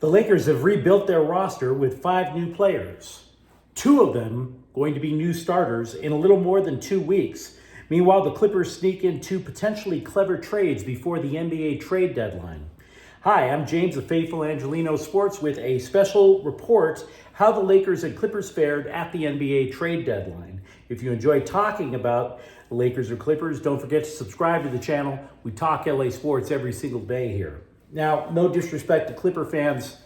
The Lakers have rebuilt their roster with 5 new players, 2 of them going to be new starters in a little more than 2 weeks. Meanwhile, the Clippers sneak in 2 potentially clever trades before the NBA trade deadline. Hi, I'm James of Faithful Angelino Sports with a special report how the Lakers and Clippers fared at the NBA trade deadline. If you enjoy talking about the Lakers or Clippers, don't forget to subscribe to the channel. We talk LA sports every single day here. Now, no disrespect to Clipper fans,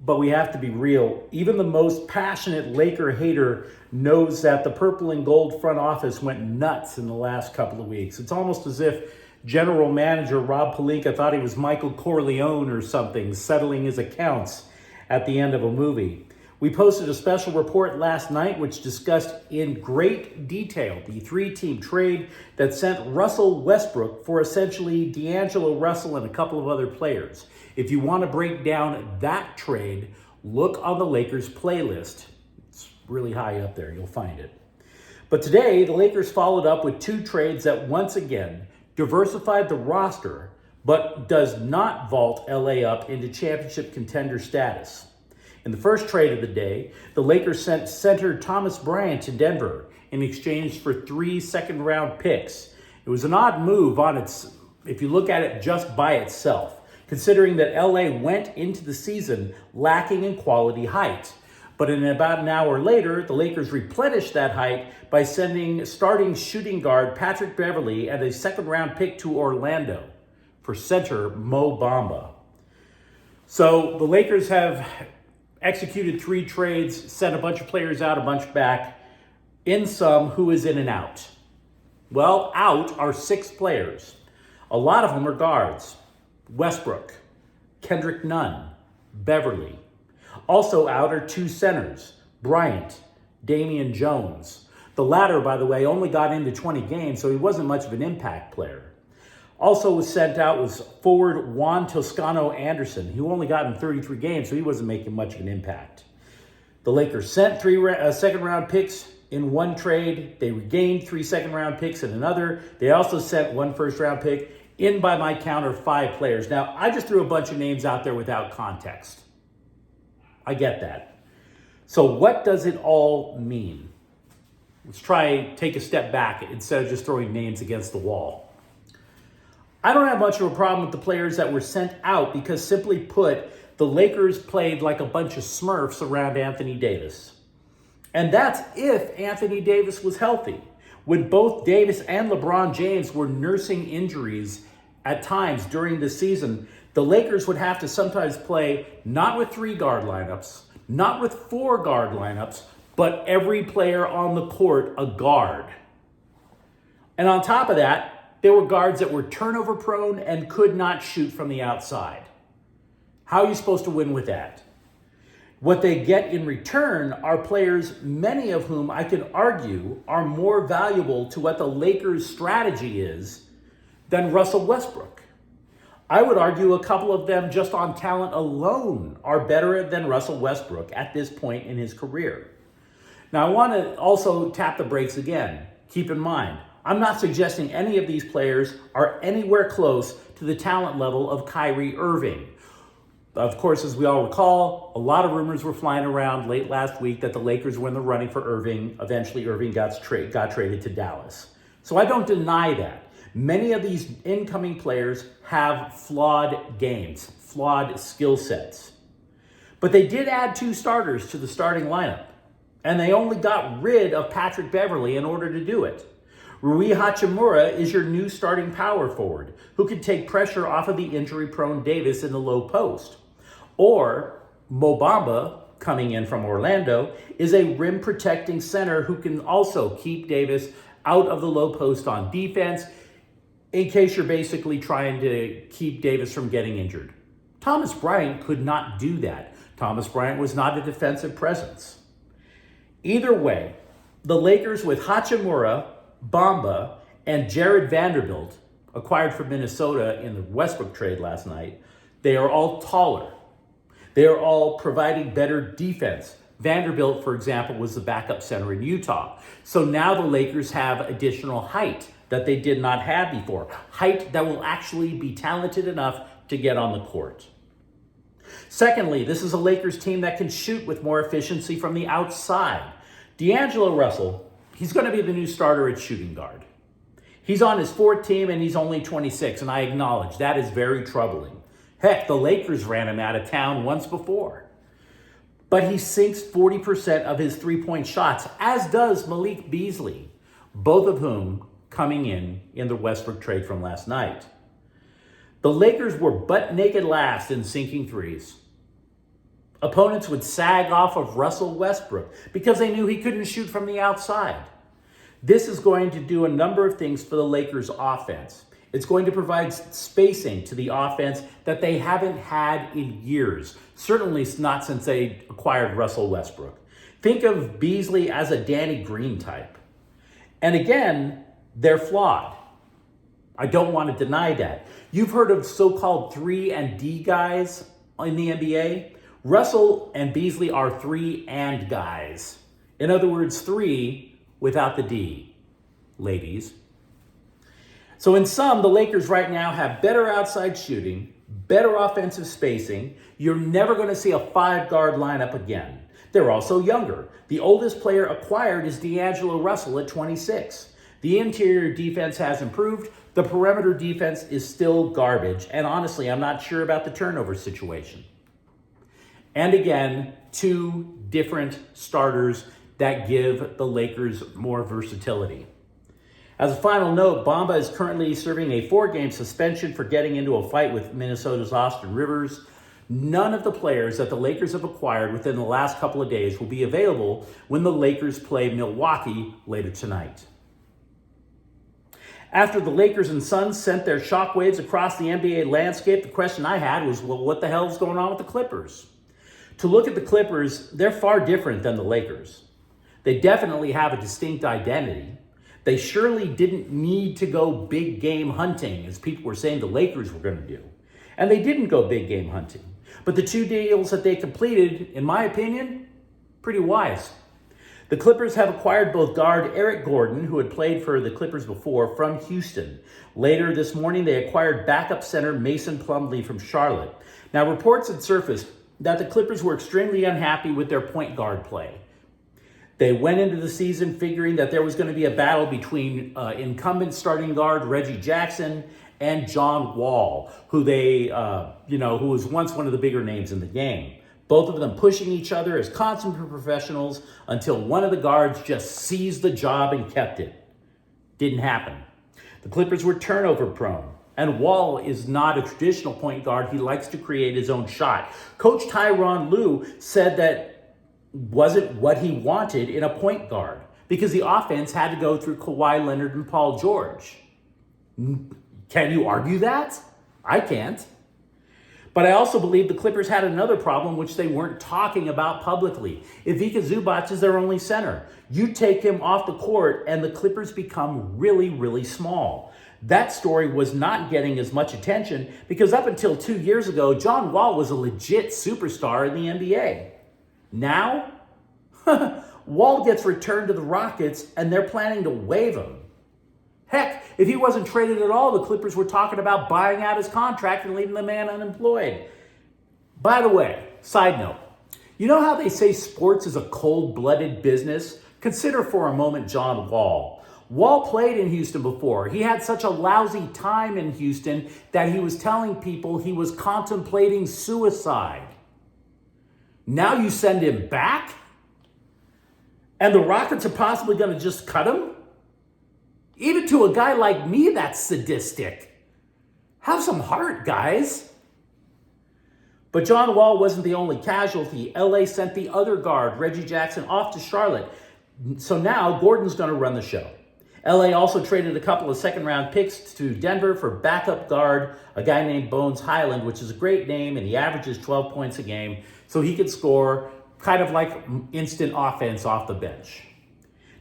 but we have to be real. Even the most passionate Laker hater knows that the purple and gold front office went nuts in the last couple of weeks. It's almost as if General Manager Rob Pelinka thought he was Michael Corleone or something, settling his accounts at the end of a movie. We posted a special report last night which discussed in great detail the 3-team trade that sent Russell Westbrook for essentially D'Angelo Russell and a couple of other players. If you want to break down that trade, look on the Lakers playlist. It's really high up there, you'll find it. But today, the Lakers followed up with 2 trades that once again diversified the roster, but does not vault LA up into championship contender status. In the first trade of the day, the Lakers sent center Thomas Bryant to Denver in exchange for 3 second-round picks. It was an odd move if you look at it just by itself, considering that LA went into the season lacking in quality height. But in about an hour later, the Lakers replenished that height by sending starting shooting guard Patrick Beverley and a second-round pick to Orlando for center Mo Bamba. So the Lakers have executed 3 trades, sent a bunch of players out, a bunch back. In sum, who is in and out? Well, out are 6 players. A lot of them are guards. Westbrook, Kendrick Nunn, Beverley. Also out are 2 centers, Bryant, Damian Jones. The latter, by the way, only got into 20 games, so he wasn't much of an impact player. Also was sent out was forward Juan Toscano Anderson, who only got in 33 games, so he wasn't making much of an impact. The Lakers sent 3 second-round picks in one trade. They regained 3 second-round picks in another. They also sent 1 first-round pick. In, by my count, are 5 players. Now, I just threw a bunch of names out there without context. I get that. So what does it all mean? Let's take a step back instead of just throwing names against the wall. I don't have much of a problem with the players that were sent out because, simply put, the Lakers played like a bunch of Smurfs around Anthony Davis. And that's if Anthony Davis was healthy. When both Davis and LeBron James were nursing injuries at times during the season, the Lakers would have to sometimes play not with 3 guard lineups, not with 4 guard lineups, but every player on the court a guard. And on top of that, there were guards that were turnover prone and could not shoot from the outside. How are you supposed to win with that? What they get in return are players, many of whom I could argue are more valuable to what the Lakers' strategy is than Russell Westbrook. I would argue a couple of them just on talent alone are better than Russell Westbrook at this point in his career. Now, I want to also tap the brakes again. Keep in mind, I'm not suggesting any of these players are anywhere close to the talent level of Kyrie Irving. Of course, as we all recall, a lot of rumors were flying around late last week that the Lakers were in the running for Irving. Eventually, Irving got traded to Dallas. So I don't deny that. Many of these incoming players have flawed games, flawed skill sets. But they did add 2 starters to the starting lineup, and they only got rid of Patrick Beverley in order to do it. Rui Hachimura is your new starting power forward, who can take pressure off of the injury-prone Davis in the low post. Or Mo Bamba, coming in from Orlando, is a rim-protecting center who can also keep Davis out of the low post on defense, in case you're basically trying to keep Davis from getting injured. Thomas Bryant could not do that. Thomas Bryant was not a defensive presence. Either way, the Lakers with Hachimura, Bamba, and Jared Vanderbilt, acquired from Minnesota in the Westbrook trade last night, they are all taller. They are all providing better defense. Vanderbilt, for example, was the backup center in Utah. So now the Lakers have additional height that they did not have before. Height that will actually be talented enough to get on the court. Secondly, this is a Lakers team that can shoot with more efficiency from the outside. D'Angelo Russell, he's going to be the new starter at shooting guard. He's on his fourth team and he's only 26, and I acknowledge that is very troubling. Heck, the Lakers ran him out of town once before. But he sinks 40% of his three-point shots, as does Malik Beasley, both of whom coming in the Westbrook trade from last night. The Lakers were butt naked last in sinking threes. Opponents would sag off of Russell Westbrook because they knew he couldn't shoot from the outside. This is going to do a number of things for the Lakers offense. It's going to provide spacing to the offense that they haven't had in years, certainly not since they acquired Russell Westbrook. Think of Beasley as a Danny Green type. And again, they're flawed. I don't want to deny that. You've heard of so-called 3 and D guys in the NBA. Russell and Beasley are 3 and guys. In other words, 3 without the D, ladies. So in sum, the Lakers right now have better outside shooting, better offensive spacing. You're never going to see a 5-guard lineup again. They're also younger. The oldest player acquired is D'Angelo Russell at 26. The interior defense has improved. The perimeter defense is still garbage. And honestly, I'm not sure about the turnover situation. And again, 2 different starters that give the Lakers more versatility. As a final note, Bamba is currently serving a 4-game suspension for getting into a fight with Minnesota's Austin Rivers. None of the players that the Lakers have acquired within the last couple of days will be available when the Lakers play Milwaukee later tonight. After the Lakers and Suns sent their shockwaves across the NBA landscape, the question I had was, well, what the hell is going on with the Clippers? To look at the Clippers, they're far different than the Lakers. They definitely have a distinct identity. They surely didn't need to go big game hunting, as people were saying the Lakers were going to do. And they didn't go big game hunting. But the 2 deals that they completed, in my opinion, pretty wise. The Clippers have acquired both guard Eric Gordon, who had played for the Clippers before, from Houston. Later this morning, they acquired backup center Mason Plumlee from Charlotte. Now, reports had surfaced that the Clippers were extremely unhappy with their point guard play. They went into the season figuring that there was going to be a battle between incumbent starting guard Reggie Jackson and John Wall, who who was once one of the bigger names in the game. Both of them pushing each other as consummate professionals until one of the guards just seized the job and kept it. Didn't happen. The Clippers were turnover prone. And Wall is not a traditional point guard. He likes to create his own shot. Coach Tyronn Lue said that wasn't what he wanted in a point guard because the offense had to go through Kawhi Leonard and Paul George. Can you argue that? I can't. But I also believe the Clippers had another problem which they weren't talking about publicly. Ivica Zubac is their only center. You take him off the court and the Clippers become really, really small. That story was not getting as much attention because up until 2 years ago, John Wall was a legit superstar in the NBA. Now, Wall gets returned to the Rockets and they're planning to waive him. Heck, if he wasn't traded at all, the Clippers were talking about buying out his contract and leaving the man unemployed. By the way, side note, you know how they say sports is a cold-blooded business? Consider for a moment John Wall. Wall played in Houston before. He had such a lousy time in Houston that he was telling people he was contemplating suicide. Now you send him back? And the Rockets are possibly going to just cut him? Even to a guy like me, that's sadistic. Have some heart, guys. But John Wall wasn't the only casualty. LA sent the other guard, Reggie Jackson, off to Charlotte. So now Gordon's going to run the show. LA also traded a couple of second-round picks to Denver for backup guard, a guy named Bones Highland, which is a great name, and he averages 12 points a game, so he could score kind of like instant offense off the bench.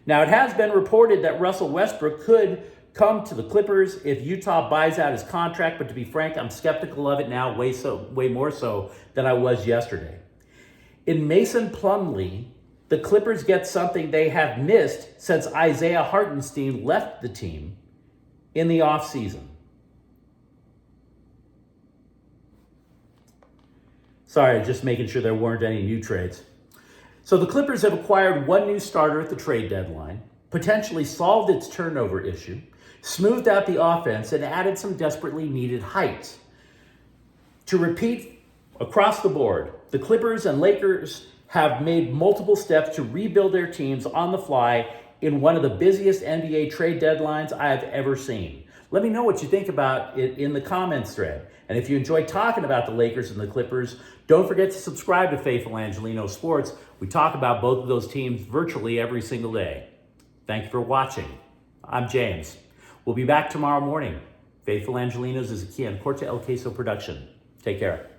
Now, it has been reported that Russell Westbrook could come to the Clippers if Utah buys out his contract, but to be frank, I'm skeptical of it now way more so than I was yesterday. In Mason Plumlee, the Clippers get something they have missed since Isaiah Hartenstein left the team in the offseason. Sorry, just making sure there weren't any new trades. So the Clippers have acquired one new starter at the trade deadline, potentially solved its turnover issue, smoothed out the offense, and added some desperately needed height. To repeat across the board, the Clippers and Lakers have made multiple steps to rebuild their teams on the fly in one of the busiest NBA trade deadlines I have ever seen. Let me know what you think about it in the comments thread. And if you enjoy talking about the Lakers and the Clippers, don't forget to subscribe to Faithful Angelino Sports. We talk about both of those teams virtually every single day. Thank you for watching. I'm James. We'll be back tomorrow morning. Faithful Angelinos is a Kian Corte El Queso production. Take care.